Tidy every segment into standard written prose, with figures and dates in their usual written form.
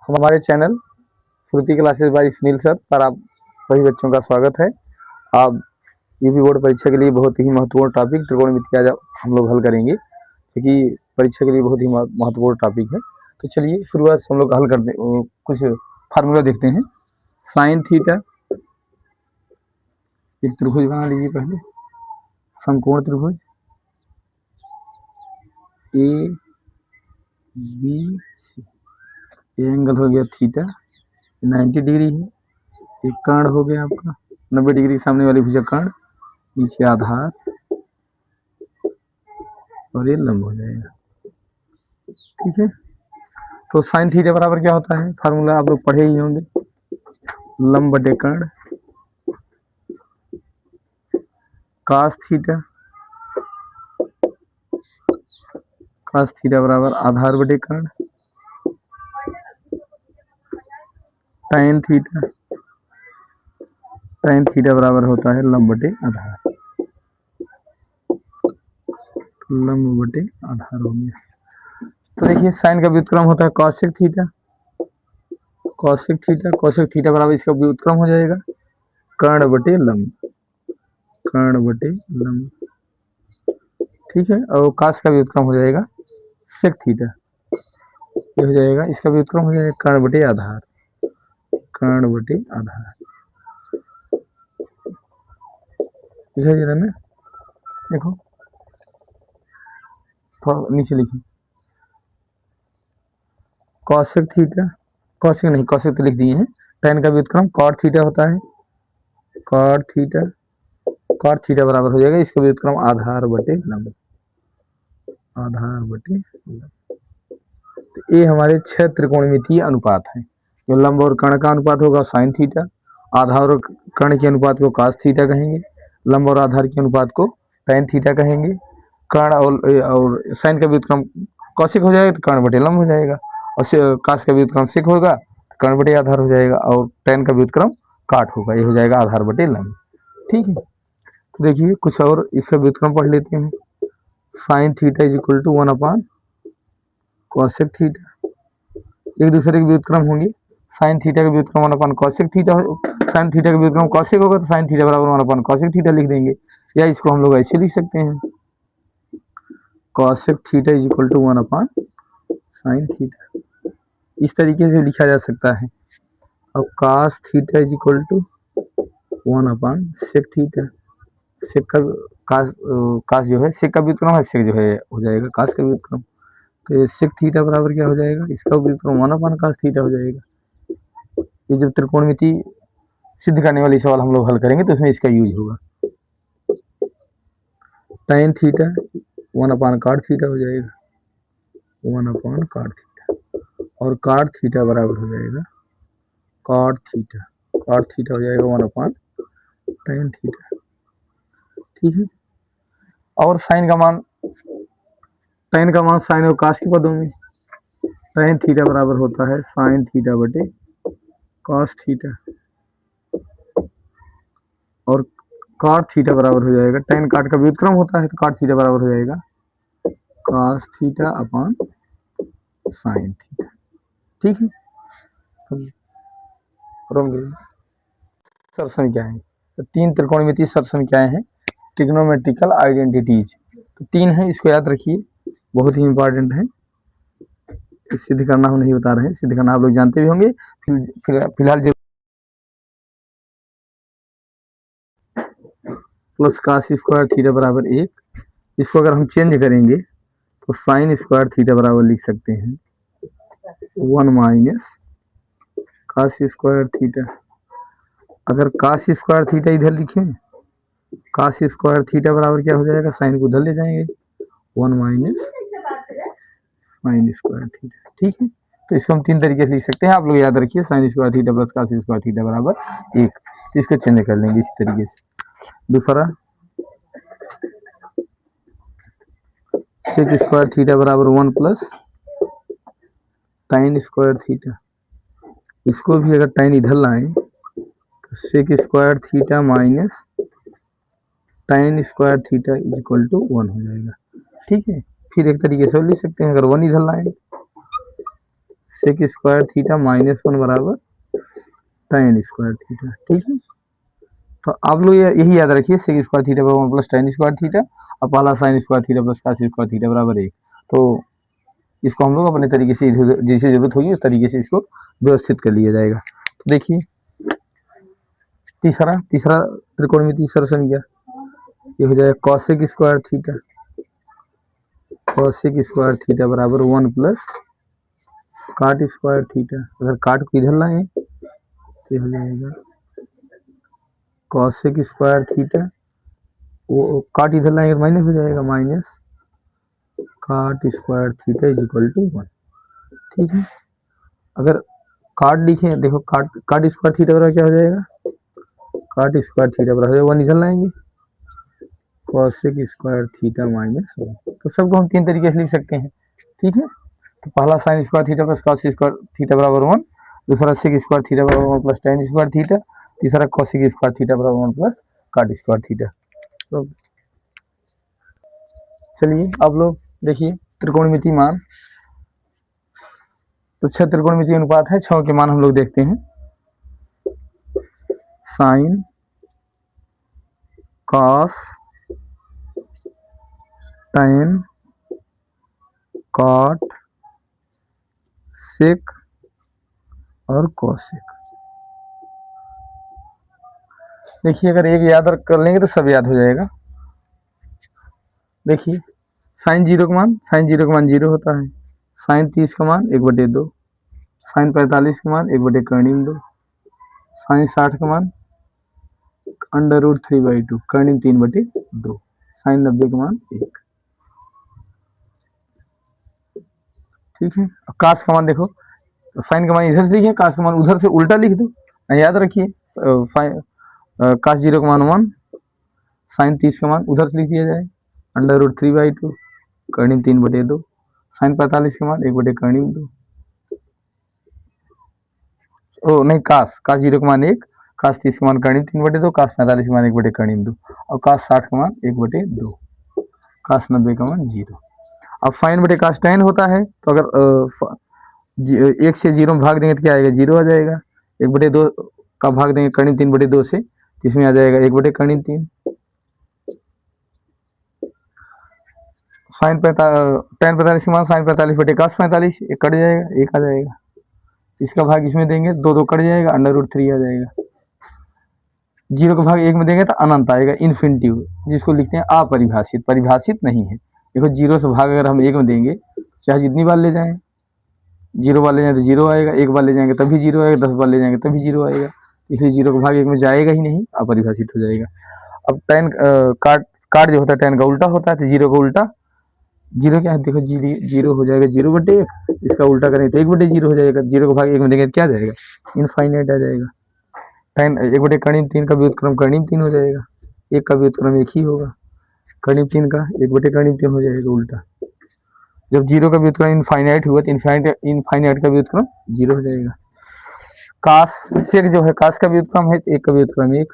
हमारे चैनल श्रुति classes bye Sunil sir पर आप सभी बच्चों का स्वागत है। आप यूपी बोर्ड परीक्षा के लिए बहुत ही महत्वपूर्ण टॉपिक त्रिकोणमिति आज हम लोग हल करेंगे, क्योंकि परीक्षा के लिए बहुत ही महत्वपूर्ण टॉपिक है। तो चलिए शुरुआत से हम लोग हल करते कुछ फार्मूला देखते हैं। साइन थीटा, एक त्रिभुज बना लीजिए पहले, समकोण त्रिभुज ए बी सी, ये एंगल हो गया थीटा, 90 डिग्री है। एक कर्ण हो गया आपका 90 डिग्री के सामने वाली भुजा कर्ण, नीचे आधार और ये लंब हो जाएगा। ठीक है, तो साइन थीटा बराबर क्या होता है, फार्मूला आप लोग पढ़े ही होंगे, लंब बटे कर्ण, कास थीटा बराबर आधार बटे कर्ण, टैन थीटा बराबर होता है लंब बटे आधार, लंब बटे आधार हो गया। तो देखिए साइन का व्युत्क्रम होता है कॉसेक थीटा, कॉसेक थीटा बराबर इसका व्युत्क्रम हो जाएगा कर्ण बटे लंब, ठीक है। और कास का व्युत्क्रम हो जाएगा सेक थीटा, ये हो जाएगा, इसका व्युत्क्रम हो जाएगा कर्ण बटे आधार, दिखाई दे रहा है ना, देखो थोड़ा नीचे लिखिए, कॉसेक थीटा, कॉसेक तो लिख दिए हैं। टैन का व्युत्क्रम कॉट थीटा होता है, कॉट थीटा बराबर हो जाएगा इसका व्युत्क्रम आधार बटे लंब, तो ये हमारे 6 त्रिकोणमितीय अनुपात हैं। जो लंब और कर्ण का अनुपात होगा साइन थीटा, आधार और कर्ण के अनुपात को कास थीटा कहेंगे, लंब और आधार के अनुपात को टैन थीटा कहेंगे, कर्ण और साइन का व्युत्क्रम कौशिक हो जाएगा तो कर्ण बटे लंब हो जाएगा, और कास का व्युत्क्रम सिक होगा तो कर्ण बटे आधार हो जाएगा, और टैन का व्युत्क्रम काट होगा, ये हो जाएगा आधार बटे लंब। ठीक है, तो देखिए कुछ और इसका व्युत्क्रम पढ़ लेते हैं। Sine theta is equal to 1/cosec theta, एक दूसरे के व्युत्क्रम होंगे। साइन थीटा का व्युत्क्रम 1/cosec थीटा, साइन थीटा का व्युत्क्रम कॉसेक होगा तो साइन थीटा बराबर 1/cosec थीटा लिख देंगे, या इसको हम लोग ऐसे लिख सकते हैं, cosec theta is equal to 1/sin theta, इस तरीके से लिखा जा सकता है। अब cos theta is equal to 1/sec theta, sec का कास जो है सेक का व्युत्क्रम है, सेक जो है हो जाएगा कास का व्युत्क्रम, तो ये सेक थीटा बराबर क्या हो जाएगा, इसका व्युत्क्रम 1/cos थीटा हो जाएगा। ये जब त्रिकोणमिति सिद्ध करने वाली सवाल हम लोग हल करेंगे तो इसमें इसका यूज होगा। tan थीटा 1/cot थीटा हो जाएगा, 1/cot थीटा, और cot थीटा बराबर हो जाएगा cot थीटा हो जाएगा 1/tan थीटा। ठीक है, और साइन का मान, tan का मान साइन और कास के पदों में, tan थीटा बराबर होता है साइन थीटा बटे cos थीटा, और cot थीटा बराबर हो जाएगा, tan cot का व्युत्क्रम होता है तो cot थीटा बराबर हो जाएगा cos theta upon sine theta. ठीक है, सरसंख्याएं, तो 3 त्रिकोणमितीय सरसंख्याएं हैं, ट्रिग्नोमेट्रिकल आइडेंटिटीज, तो 3 है, इसको याद रखिए, बहुत ही इंपॉर्टेंट है। सिद्ध करना हम नहीं बता रहे हैं, सिद्ध करना आप लोग जानते भी होंगे, फिलहाल प्लस कास स्क्वायर थीटा बराबर 1, इसको अगर हम चेंज करेंगे तो साइन स्क्वायर थीटा बराबर लिख सकते हैं 1 - कास स्क्वायर थीटा। अगर कास स्क्वायर थीटा इधर लिखें, कास स्क्वायर थीटा बराबर क्या हो जाएगा, साइन को उधर ले जाएंगे 1 - साइन स्क्वायर थीटा। ठीक है, तो इसको हम 3 तरीके से लिख सकते हैं, आप लोग याद रखिए, sine square theta plus cos square theta बराबर 1, तो इसको चेंज कर लेंगे इसी तरीके से। दूसरा, सेक स्क्वायर थीटा बराबर 1 प्लस टाइन स्क्वायर थीटा, इसको भी अगर टाइन इधर लाएं तो sec square theta minus tan square theta is equal to 1 हो जाएगा। ठीक है, फिर एक तरीके से लिख सकते हैं, अगर 1 इधर लाएं, सेक स्क्वायर थीटा माइनस 1 बराबर tan स्क्वायर थीटा। ठीक है, तो आप लोग यही याद रखिए, सेक स्क्वायर थीटा बराबर 1 प्लस tan स्क्वायर थीटा और पहला sign square theta plus cos square theta बराबर 1। तो इसको हम लोग अपने तरीके से जैसी जरूरत होगी उस तरीके से इसको व्यवस्थित कर लिया जाएगा। तो देखिए तीसरा त्रिकोणमितीय संख्या ये हो जाएगा cosec स्क्वायर थीटा बराबर 1 प्लस cot स्क्वायर थीटा। अगर काट को इधर लाए तो हो जाएगा cosec स्क्वायर थीटा, वो काट इधर लाएंगे तो माइनस हो जाएगा, minus cot square theta is equal to 1। ठीक है, अगर काट लिखे देखो काट स्क्वायर थीटा बराबर क्या हो जाएगा, काट स्क्वायर थीटा बराबर 1 इधर लाएंगे cosec स्क्वायर थीटा माइनस 1। तो सबको हम तीन तरीके से लिख सकते हैं। ठीक है, तो पहला sign square theta plus cos square theta बराबर 1, दूसरा सेक स्क्वायर थीटा बराबर 1 प्लस tan स्क्वायर थीटा, तीसरा cosec स्क्वायर थीटा बराबर 1 प्लस cot स्क्वायर थीटा। तो चलिए आप लोग देखिए त्रिकोणमितीय मान, तो 6 त्रिकोणमितीय अनुपात है, 6 के मान हम लोग देखते हैं। साइन, कॉस, tan, कॉट, सेक और कोसेक। देखिए अगर एक याद कर लेंगे तो सब याद हो जाएगा। देखिए साइन 0 का मान 0 होता है, साइन 30 का मान 1/2, साइन 45 का मान 1/2, साइन 60 का मान √3/2, कर्णिम 3/2, साइन 90 का मान 1। ठीक है, अब कास का मान देखो, साइन का मान इधर से लिखिए, कास का मान उधर से उल्टा लिख दो, याद रखिए। कास 0 का मान 1, साइन 30 का मान उधर से लिख दिया जाए √3/2, कर्णिम 3/2, साइन 45 का मान 1/2। ओ नहीं, कास 0 का मान 1, कास 30 का मान कर्णिम 3/2, कास 45 का मान 1/2 और कास 60 का मान 1/2, कास 90 का मान 0। अब फाइन बटे कास tan होता है, तो अगर 1 से 0 में भाग देंगे तो क्या आएगा, 0 आ जाएगा। 1/2 का भाग देंगे कर्णिम 3/2 से, इसमें आ जाएगा 1/3। साइन tan 45 का मान साइन 45 बटे कास 45, एक कट जाएगा, 1 आ जाएगा। इसका भाग इसमें देंगे, 2 कट जाएगा, √3 आ जाएगा। 0 का भाग 1 में देंगे तो अनंत आएगा, इन्फिनिटिव, जिसको लिखते हैं अपरिभाषित, परिभाषित नहीं है। देखो 0 से भाग अगर हम 1 में देंगे, चाहे जितनी बार ले जाएं, 0 बार ले जाएं तो 0 आएगा, 1 बार ले जाएंगे तभी 0 आएगा, 10 बार ले जाएंगे तभी 0 आएगा, इसलिए 0 का भाग 1 में जाएगा ही नहीं, अपरिभाषित हो जाएगा। अब tan काट जो होता है tan का उल्टा होता है, तो 0 का उल्टा, 0 क्या है देखो, 0 हो जाएगा 0/1, इसका उल्टा करें तो 1/0 हो जाएगा। 0 का भाग 1 में देंगे तो क्या जाएगा, इनफाइनाइट आ जाएगा। tan 1/3 का व्युत्क्रम कर्णिम 3 हो जाएगा, 1 का व्युत्क्रम 1 ही होगा, कर्णिम 3 का 1/3 हो जाएगा उल्टा। जब 0 का व्युत्क्रम इनफाइनाइट हुआ तो इनफाइनाइट का व्युत्क्रम 0 हो जाएगा। कास सेक जो है, कास का व्युत्क्रम है, 1 का व्युत्क्रम 1,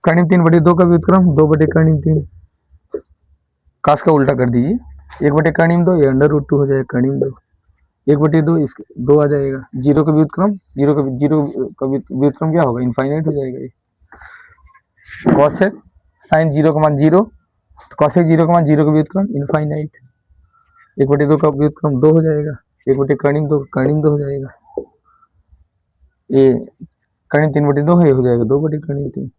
कर्णिम 3/2 का व्युत्क्रम 2/कर्णिम 3, कास का उल्टा कर दीजिए, 1/कर्णिम 2, ये √2 हो जाएगा कर्णिम 2, 1/2 इसके 2 आ जाएगा। 0 का व्युत्क्रम क्या होगा, इनफाइनाइट हो जाएगा। ये कॉसेक साइन 0 का मान 0, तो कॉसेक 0 का मान 0 का व्युत्क्रम इनफाइनाइट, 1/2 का व्युत्क्रम 2 हो जाएगा, 1/कर्णिम 2 हो जाएगा, ये कर्णिम 3/2 है, हो जाएगा 2/कर्णिम 3।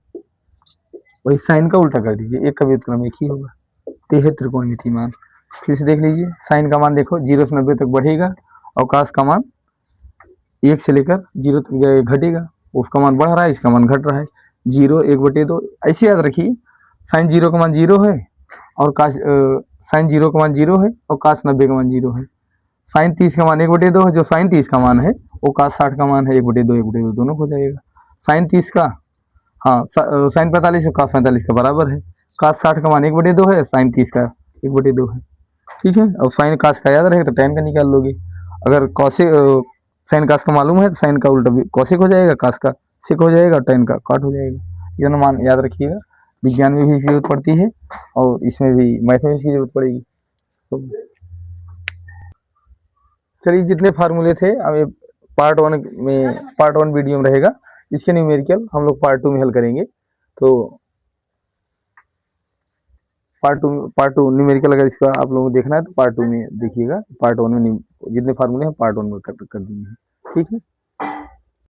वही साइन का उल्टा कर दीजिए, 1 का व्युत्क्रम 1 ही होगा। तो यह त्रिकोणमितीय मान। फिर से देख लीजिए, साइन का मान देखो 0 से 90 तक बढ़ेगा, और कास का मान 1 से लेकर 0 तक घटेगा, उसका मान बढ़ रहा है, इसका मान घट रहा है। 0 1/2 ऐसे याद रखिए, साइन 0 का मान 0 है और कास साइन 0 का मान 0 है और कास 90 का मान 0 है। साइन 30 का मान 1/2 है, जो साइन 30 का मान है वो कास 60 का मान है, 1/2 दोनों हो जाएगा। साइन 30 का, हाँ साइन 45 और कास 45 का बराबर है, कास 60 का मान 1/2 है, साइन 30 का 1/2 है। ठीक है, और साइन कास का याद रहेगा तो tan का निकाल लोगे। अगर कॉसेक साइन कास का मालूम है तो साइन का उल्टा कॉसेक हो जाएगा, कास का सेक हो जाएगा, tan का कॉट हो जाएगा। ये ना मान याद रखिएगा, विज्ञान में भी इसकी जरूरत पड़ती है और इसमें भी मैथमेटिक्स की जरूरत पड़ेगी। तो चलिए जितने फार्मूले थे अब ये पार्ट वन वीडियो में रहेगा। इसके न्यूमेरिकल हम लोग पार्ट टू में हल करेंगे। तो पार्ट टू न्यूमेरिकल अगर इसका आप लोगों को देखना है तो पार्ट टू में देखिएगा। पार्ट वन में जितने फार्मूले हैं पार्ट वन में कर दिए हैं। ठीक है।